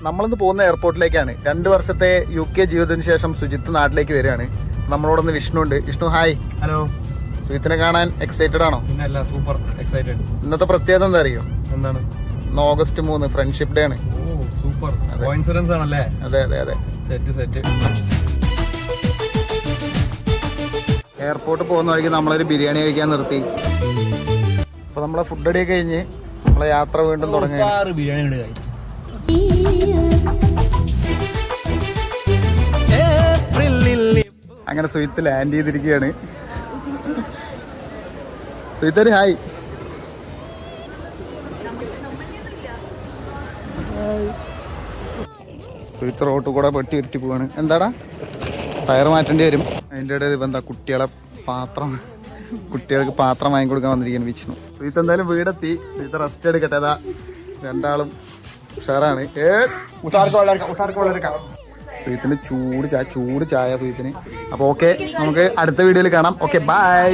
നമ്മളിന്ന് പോകുന്ന എയർപോർട്ടിലേക്കാണ്. 2 വർഷത്തെ UK ജീവിതത്തിന് ശേഷം സുജിത്ത് നാട്ടിലേക്ക് വരികയാണ്. നമ്മളോടൊന്ന് വിഷ്ണു ഉണ്ട്. വിഷ്ണു ഹായ്. ഹലോ. സുജിത്തിനെ കാണാൻ എക്സൈറ്റഡ് ആണോ? പിന്നല്ല, സൂപ്പർ എക്സൈറ്റഡ്. ഇന്നത്തെ പ്രത്യേകത എന്താ അറിയോ? എന്താണ്? August 3 ഫ്രണ്ട്ഷിപ്പ് ഡേ ആണ്. ഓ സൂപ്പർ കോയിൻസിഡൻസ് ആണല്ലേ? അതെ അതെ അതെ. സെറ്റ്. എയർപോർട്ടിൽ പോകുന്ന വഴിക്ക് നമ്മളൊരു ബിരിയാണി കഴിക്കാൻ നിർത്തി. അപ്പൊ നമ്മളെ ഫുഡ് അടിയൊക്കെ കഴിഞ്ഞ് നമ്മളെ യാത്ര വീണ്ടും തുടങ്ങി. ബിരിയാണി അങ്ങനെ സുജിത്ത് ലാൻഡ് ചെയ്തിരിക്കുകയാണ്. സുജിത്ത് ഹായ്. സുജിത്ത് റോട്ടിൽ കൂടെ പെട്ടി ഉരുട്ടി പോവാണ്. എന്താടാ ടയർ മാറ്റേണ്ടി വരും. അതിൻ്റെ ഇടയിൽ ഇപ്പം എന്താ കുട്ടികൾക്ക് പാത്രം വാങ്ങി കൊടുക്കാൻ വന്നിരിക്കുന്നു വിഷ്ണു. സുജിത്ത് എന്തായാലും വീടെത്തി. സുജിത്ത് റെസ്റ്റ് എടുക്കട്ടെ. അതാ രണ്ടാളും ഉഷാറാണ്. സുജിത്തിന് ചൂട് ചായ സുജിത്തിന്. അപ്പോൾ ഓക്കെ, നമുക്ക് അടുത്ത വീഡിയോയിൽ കാണാം. Okay bye.